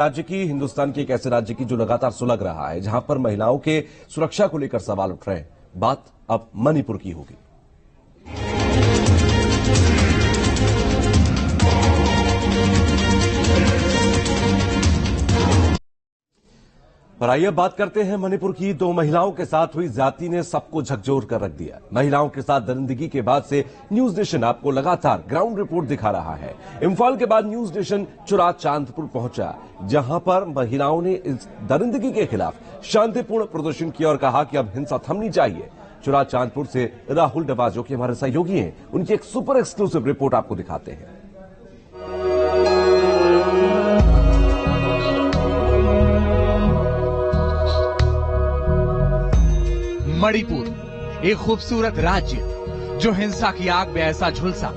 राज्य की, हिंदुस्तान के एक ऐसे राज्य की जो लगातार सुलग रहा है, जहां पर महिलाओं के सुरक्षा को लेकर सवाल उठ रहे हैं। बात अब मणिपुर की होगी। और आइए बात करते हैं मणिपुर की। दो महिलाओं के साथ हुई ज्यादती ने सबको झकझोर कर रख दिया। महिलाओं के साथ दरिंदगी के बाद से न्यूज नेशन आपको लगातार ग्राउंड रिपोर्ट दिखा रहा है। इम्फाल के बाद न्यूज नेशन चुराचांदपुर पहुंचा, जहां पर महिलाओं ने इस दरिंदगी के खिलाफ शांतिपूर्ण प्रदर्शन किया और कहा कि अब हिंसा थमनी चाहिए। चुराचांदपुर से राहुल डबा, जो कि हमारे सहयोगी हैं, उनकी एक सुपर एक्सक्लूसिव रिपोर्ट आपको दिखाते हैं। मणिपुर एक खूबसूरत राज्य जो हिंसा की आग में ऐसा झुलसा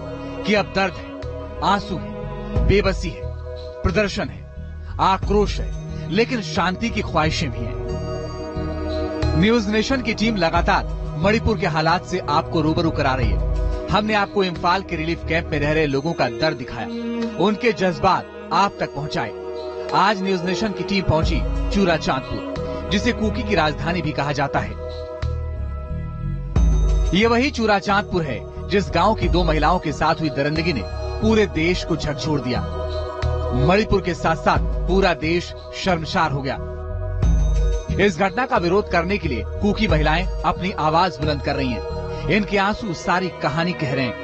कि अब दर्द है, आंसू है, बेबसी है, प्रदर्शन है, आक्रोश है, लेकिन शांति की ख्वाहिशें भी हैं। न्यूज नेशन की टीम लगातार मणिपुर के हालात से आपको रूबरू करा रही है। हमने आपको इम्फाल के रिलीफ कैंप में रह रहे लोगों का दर्द दिखाया, उनके जज्बात आप तक पहुंचाए। आज न्यूज नेशन की टीम पहुंची चुराचांदपुर, जिसे कुकी की राजधानी भी कहा जाता है। ये वही चुराचांदपुर है जिस गांव की दो महिलाओं के साथ हुई दरिंदगी ने पूरे देश को झकझोर दिया। मणिपुर के साथ साथ पूरा देश शर्मसार हो गया। इस घटना का विरोध करने के लिए कुकी महिलाएं अपनी आवाज बुलंद कर रही हैं। इनके आंसू सारी कहानी कह रहे हैं।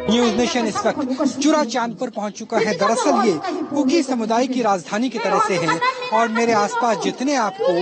न्यूज नेशन इस वक्त चुराचांदपुर पहुंच चुका है। दरअसल ये कुकी समुदाय की राजधानी की तरह से है और मेरे आसपास जितने आपको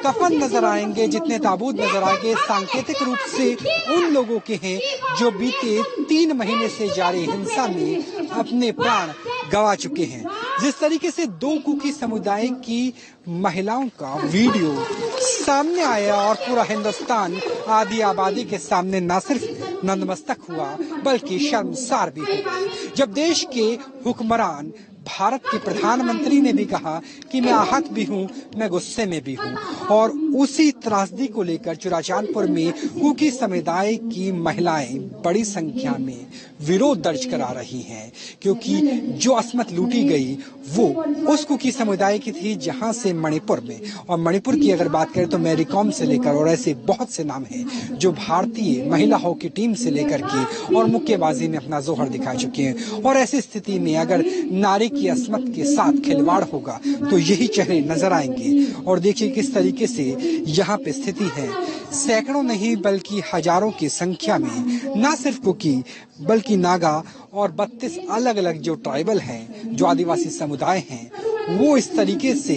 कफन नजर आएंगे, जितने ताबूत नजर आएंगे, सांकेतिक रूप से उन लोगों के हैं जो बीते 3 महीने से जारी हिंसा में अपने प्राण गंवा चुके हैं। जिस तरीके से दो कुकी समुदाय की महिलाओं का वीडियो सामने आया और पूरा हिंदुस्तान आधी आबादी के सामने न सिर्फ नतमस्तक हुआ बल्कि शर्मसार भी हो गए, जब देश के हुक्मरान भारत के प्रधानमंत्री ने भी कहा कि मैं आहत भी हूं, मैं गुस्से में भी हूं। और उसी त्रासदी को लेकर चुराचांदपुर में कुकी समुदाय की महिलाएं बड़ी संख्या में विरोध दर्ज करा रही हैं, क्योंकि जो असमत लूटी गई वो उस कुकी समुदाय की थी जहां से मणिपुर में, और मणिपुर की अगर बात करें तो मैरी कॉम से लेकर और ऐसे बहुत से नाम हैं जो भारतीय महिला हॉकी टीम से लेकर के और मुक्केबाजी में अपना जोहर दिखा चुके हैं। और ऐसी स्थिति में अगर नारी की असमत के साथ खिलवाड़ होगा तो यही चेहरे नजर आएंगे। और देखिए किस तरीके से यहाँ पे स्थिति है। सैकड़ों नहीं बल्कि हजारों की संख्या में न सिर्फ कुकी बल्कि नागा और 32 अलग अलग जो ट्राइबल हैं, जो आदिवासी समुदाय हैं, वो इस तरीके से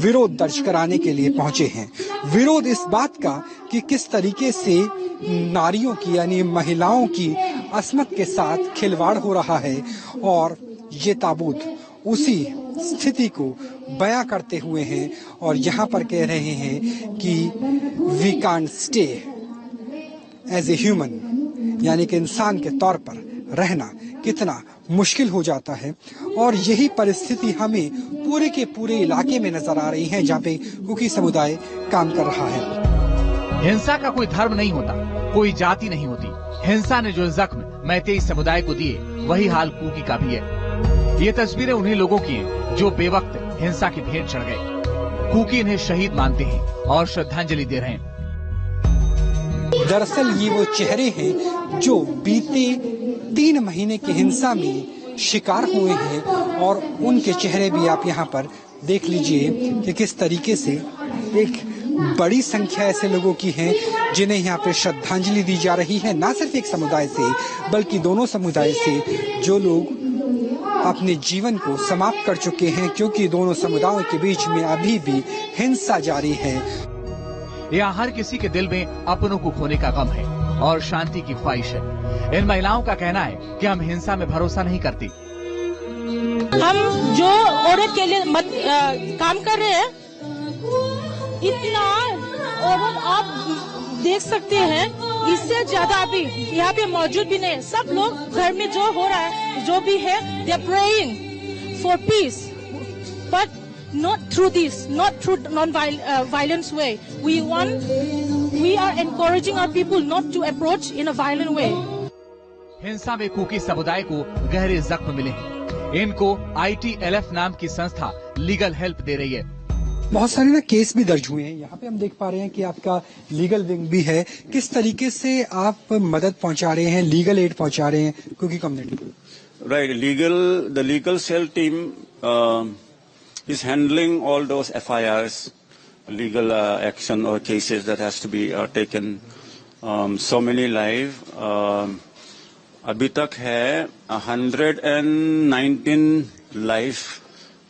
विरोध दर्ज कराने के लिए पहुंचे हैं। विरोध इस बात का कि किस तरीके से नारियों की यानी महिलाओं की असमत के साथ खिलवाड़ हो रहा है। और ये ताबूत उसी स्थिति को बयां करते हुए हैं और यहाँ पर कह रहे हैं कि we can't stay as a human, यानी कि इंसान के तौर पर रहना कितना मुश्किल हो जाता है। और यही परिस्थिति हमें पूरे के पूरे इलाके में नजर आ रही है जहाँ पे कुकी समुदाय काम कर रहा है। हिंसा का कोई धर्म नहीं होता, कोई जाति नहीं होती। हिंसा ने जो जख्म मैतेई समुदाय को दिए, वही हाल कुकी का भी है। ये तस्वीरें उन्हीं लोगों की हैं जो बेवक्त हिंसा की भेंट चढ़ गए। कुकी इन्हें शहीद मानते हैं और श्रद्धांजलि दे रहे हैं। दरअसल ये वो चेहरे हैं जो बीते 3 महीने की हिंसा में शिकार हुए हैं और उनके चेहरे भी आप यहाँ पर देख लीजिए कि किस तरीके से एक बड़ी संख्या ऐसे लोगों की है जिन्हें यहाँ पे श्रद्धांजलि दी जा रही है, न सिर्फ एक समुदाय से बल्कि दोनों समुदाय से जो लोग अपने जीवन को समाप्त कर चुके हैं, क्योंकि दोनों समुदायों के बीच में अभी भी हिंसा जारी है। यहाँ हर किसी के दिल में अपनों को खोने का गम है और शांति की ख्वाहिश है। इन महिलाओं का कहना है कि हम हिंसा में भरोसा नहीं करती। हम जो औरत के लिए काम कर रहे हैं, इतना औरत आप देख सकते हैं, इससे ज्यादा अभी यहाँ पे मौजूद भी नहीं। सब लोग घर में जो हो रहा है, जो भी है, they are praying for peace, but not through this, not through non-violence way. We are encouraging our people not to approach in a violent way. हिंसा में कुकी समुदाय को गहरे जख्म मिले हैं। इनको ITLF नाम की संस्था लीगल हेल्प दे रही है। बहुत सारे ना केस भी दर्ज हुए हैं। यहाँ पे हम देख पा रहे हैं कि आपका लीगल विंग भी है। किस तरीके से आप मदद पहुंचा रहे हैं, लीगल एड पहुंचा रहे हैं कुकी कम्युनिटी को? Right, the legal cell team is handling all those FIRs, legal action or cases that has to be taken. So many live. अभी तक है 119 लाइफ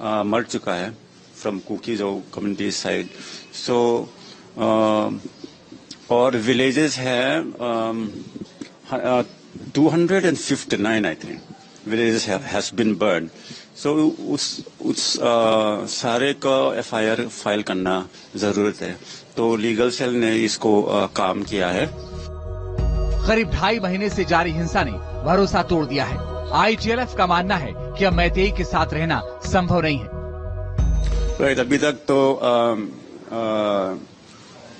मर चुका है फ्रॉम कुकीज और कम्युनिटी साइड। सो और विलेजेस है 259 I think villages has been burned. So उस सारे का FIR फाइल करना जरूरत है। तो लीगल सेल ने इसको काम किया है। करीब 2.5 महीने से जारी हिंसा ने भरोसा तोड़ दिया है। ITLF का मानना है कि अब मैतेई के साथ रहना संभव नहीं है। राइट, अभी तक तो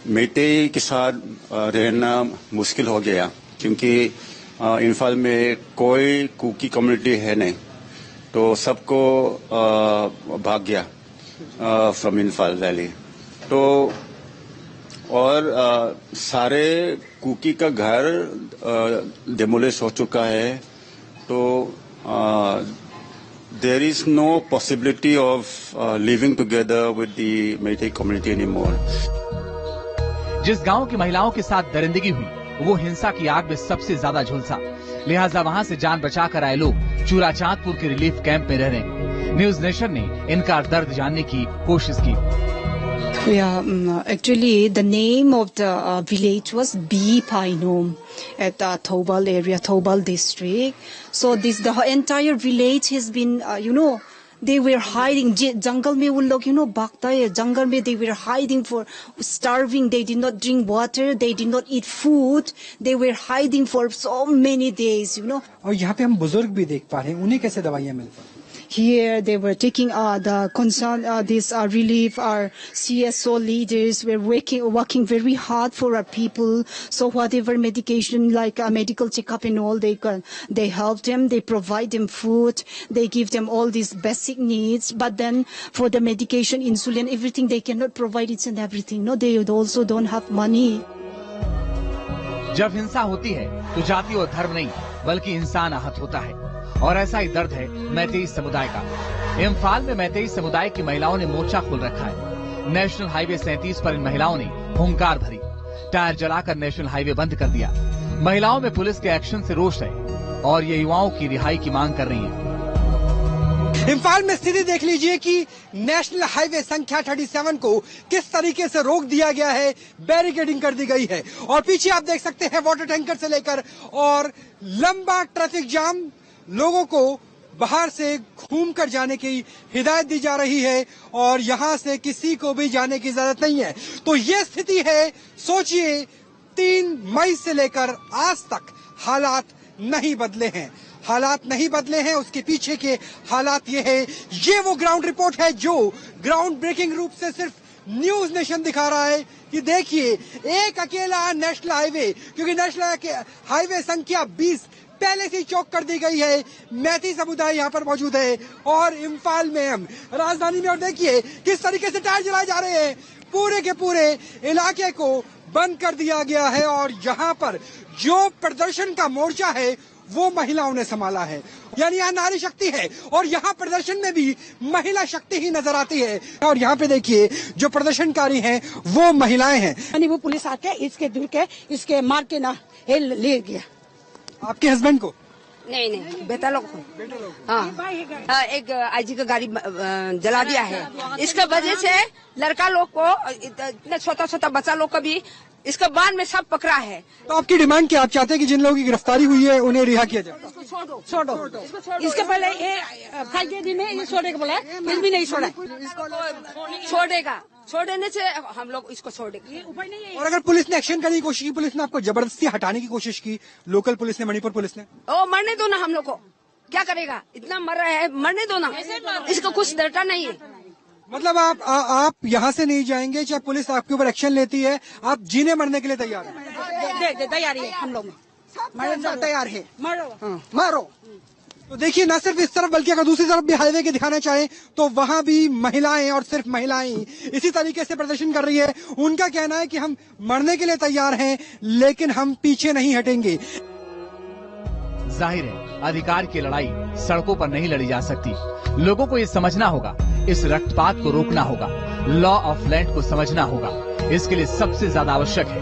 मैतेई के साथ रहना मुश्किल हो गया क्योंकि इम्फाल में कोई कुकी कम्युनिटी है नहीं, तो सबको भाग गया फ्रॉम इम्फाल वैली। तो और सारे कुकी का घर डेमोलिश हो चुका है। तो there is no possibility of living together with the Meitei community anymore. जिस गांव की महिलाओं के साथ दरिंदगी हुई वो हिंसा की आग में सबसे ज्यादा झुलसा, लिहाजा वहां से जान बचाकर आए लोग चूराचांदपुर के रिलीफ कैंप में रह रहे हैं। न्यूज नेशन ने इनका दर्द जानने की कोशिश की। Actually, the name of the village was B Painom at Thoubal area, Thoubal district. So the entire village has been, they were hiding. Jungle में वो लोग भागता है। जंगल में they were hiding for starving. They did not drink water. They did not eat food. They were hiding for so many days. और यहाँ पे हम बुजुर्ग भी देख पा रहे हैं, उन्हें कैसे दवाइयाँ मिल पाई? Here they were taking the concern, this relief. Our CSO leaders were working very hard for our people. So whatever medication, like medical checkup and all, they help them. They provide them food. They give them all these basic needs. But then for the medication, insulin, everything, they cannot provide it and everything. No, they also don't have money. जब हिंसा होती है तो जाति और धर्म नहीं बल्कि इंसान आहत होता है, और ऐसा ही दर्द है मैतेई समुदाय का। इम्फाल में मैतेई समुदाय की महिलाओं ने मोर्चा खोल रखा है। नेशनल हाईवे 37 पर इन महिलाओं ने हुंकार भरी, टायर जलाकर नेशनल हाईवे बंद कर दिया। महिलाओं में पुलिस के एक्शन से रोष है और ये युवाओं की रिहाई की मांग कर रही है। इम्फाल में स्थिति देख लीजिए कि नेशनल हाईवे संख्या 37 को किस तरीके से रोक दिया गया है, बैरिकेडिंग कर दी गई है। और पीछे आप देख सकते हैं वाटर टैंकर से लेकर और लंबा ट्रैफिक जाम, लोगों को बाहर से घूम कर जाने की हिदायत दी जा रही है और यहां से किसी को भी जाने की जरूरत नहीं है। तो ये स्थिति है। सोचिए 3 मई से लेकर आज तक हालात नहीं बदले हैं। हालात नहीं बदले हैं, उसके पीछे के हालात ये है। ये वो ग्राउंड रिपोर्ट है जो ग्राउंड ब्रेकिंग रूप से सिर्फ न्यूज नेशन दिखा रहा है कि देखिए एक अकेला नेशनल हाईवे, क्योंकि नेशनल हाईवे संख्या 20 पहले से चौक कर दी गई है। मैतेई समुदाय यहाँ पर मौजूद है और इम्फाल में हम राजधानी में, और देखिए किस तरीके से टायर जलाए जा रहे हैं। पूरे के पूरे इलाके को बंद कर दिया गया है और यहाँ पर जो प्रदर्शन का मोर्चा है वो महिलाओं ने संभाला है। यानी यहाँ नारी शक्ति है और यहाँ प्रदर्शन में भी महिला शक्ति ही नजर आती है। और यहाँ पे देखिए जो प्रदर्शनकारी हैं वो महिलाएं हैं। वो पुलिस आके इसके दूर के इसके मार के ना ले गया। आपके हस्बैंड को? नहीं, बेटा लोग को। हाँ, एक आईजी का गाड़ी जला दिया है। इसका वजह से लड़का लोग को, इतना छोटा छोटा बच्चा लोग का भी इसका बाद में सब पकड़ा है। तो आपकी डिमांड क्या? आप चाहते हैं कि जिन लोगों की गिरफ्तारी हुई है उन्हें रिहा किया जाए? छोड़ो। इसके पहले ये फ्राइडे दिन में ये छोड़े बोला, फिर भी नहीं छोड़ा। छोड़ेगा, छोड़ने से हम लोग इसको छोड़ेंगे। और अगर पुलिस ने एक्शन करने की कोशिश की, पुलिस ने आपको जबरदस्ती हटाने की कोशिश की, लोकल पुलिस ने, मणिपुर पुलिस ने, ओ मरने दो ना, हम लोग को क्या करेगा? इतना मर रहा है, मरने दो ना, इसको कुछ डरता नहीं है। मतलब आप यहाँ से नहीं जाएंगे, चाहे पुलिस आपके ऊपर एक्शन लेती है, आप जीने मरने के लिए तैयार हैं? तैयार है, हम लोग मरने तैयार है। मारो। तो देखिए न सिर्फ इस तरफ बल्कि अगर दूसरी तरफ भी हाईवे के दिखाना चाहें तो वहां भी महिलाएं और सिर्फ महिलाएं इसी तरीके से प्रदर्शन कर रही है। उनका कहना है कि हम मरने के लिए तैयार हैं लेकिन हम पीछे नहीं हटेंगे। जाहिर है अधिकार की लड़ाई सड़कों पर नहीं लड़ी जा सकती। लोगों को ये समझना होगा, इस रक्तपात को रोकना होगा, लॉ ऑफ लैंड को समझना होगा। इसके लिए सबसे ज्यादा आवश्यक है